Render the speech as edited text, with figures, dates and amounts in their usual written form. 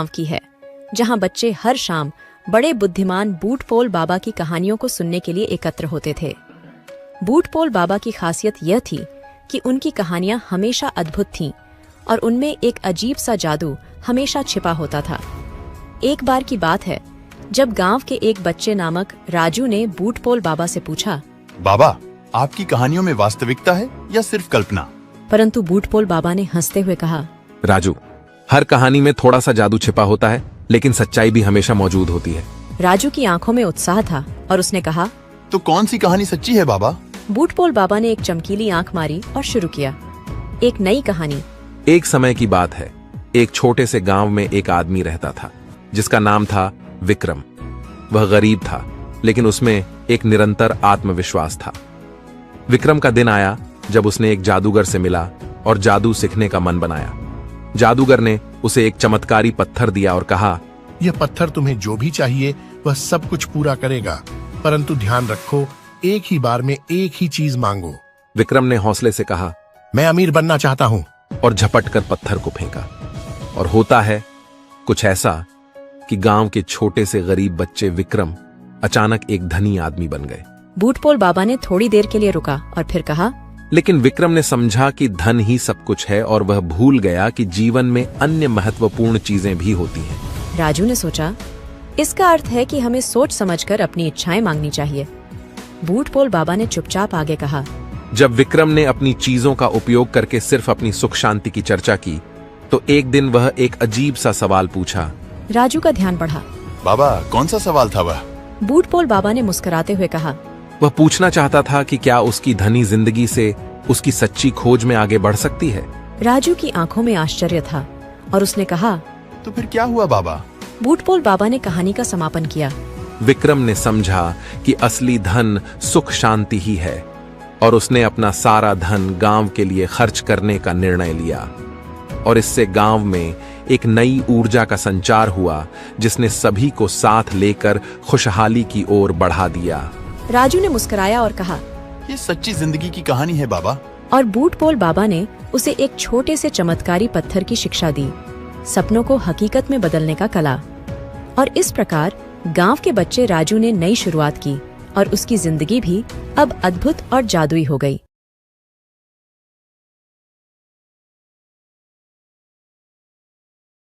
गांव की है, जहां बच्चे हर शाम बड़े बुद्धिमान बूटपोल बाबा की कहानियों को सुनने के लिए एकत्र होते थे। बूटपोल बाबा की खासियत यह थी कि उनकी कहानियां हमेशा अद्भुत थीं और उनमें एक अजीब सा जादू हमेशा छिपा होता था। एक बार की बात है जब गांव के एक बच्चे नामक राजू ने बूटपोल बाबा से पूछा, बाबा, आपकी कहानियों में वास्तविकता है या सिर्फ कल्पना? परंतु बूटपोल बाबा ने हंसते हुए कहा, राजू, हर कहानी में थोड़ा सा जादू छिपा होता है, लेकिन सच्चाई भी हमेशा मौजूद होती है। राजू की आंखों में उत्साह था और उसने कहा, तो कौन सी कहानी सच्ची है बाबा? बूटपोल बाबा ने एक चमकीली आंख मारी और शुरू किया। एक नई कहानी। एक समय की बात है, एक छोटे से गांव में एक आदमी रहता था जिसका नाम था विक्रम। वह गरीब था, लेकिन उसमें एक निरंतर आत्मविश्वास था। विक्रम का दिन आया जब उसने एक जादूगर से मिला और जादू सीखने का मन बनाया। जादूगर ने उसे एक चमत्कारी पत्थर दिया और कहा, यह पत्थर तुम्हें जो भी चाहिए वह सब कुछ पूरा करेगा, परंतु ध्यान रखो, एक ही बार में एक ही चीज मांगो। विक्रम ने हौसले से कहा, मैं अमीर बनना चाहता हूँ, और झपट कर पत्थर को फेंका। और होता है कुछ ऐसा कि गांव के छोटे से गरीब बच्चे विक्रम अचानक एक धनी आदमी बन गए। बूटपोल बाबा ने थोड़ी देर के लिए रुका और फिर कहा, लेकिन विक्रम ने समझा कि धन ही सब कुछ है और वह भूल गया कि जीवन में अन्य महत्वपूर्ण चीजें भी होती हैं। राजू ने सोचा, इसका अर्थ है कि हमें सोच समझकर अपनी इच्छाएं मांगनी चाहिए। बूटपोल बाबा ने चुपचाप आगे कहा, जब विक्रम ने अपनी चीजों का उपयोग करके सिर्फ अपनी सुख शांति की चर्चा की, तो एक दिन वह एक अजीब सा सवाल पूछा। राजू का ध्यान बढ़ा। बाबा, कौन सा सवाल था वह? बूटपोल बाबा ने मुस्कुराते हुए कहा, वह पूछना चाहता था कि क्या उसकी धनी जिंदगी से उसकी सच्ची खोज में आगे बढ़ सकती है। राजू की आंखों में आश्चर्य था और उसने कहा, तो फिर क्या हुआ बाबा? बूटपोल बाबा ने कहानी का समापन किया। विक्रम ने समझा कि असली धन सुख शांति ही है और उसने अपना सारा धन गांव के लिए खर्च करने का निर्णय लिया। और इससे गांव में एक नई ऊर्जा का संचार हुआ जिसने सभी को साथ लेकर खुशहाली की ओर बढ़ा दिया। राजू ने मुस्कुराया और कहा, ये सच्ची जिंदगी की कहानी है बाबा। और बूटपोल बाबा ने उसे एक छोटे से चमत्कारी पत्थर की शिक्षा दी, सपनों को हकीकत में बदलने का कला। और इस प्रकार गांव के बच्चे राजू ने नई शुरुआत की और उसकी जिंदगी भी अब अद्भुत और जादुई हो गई।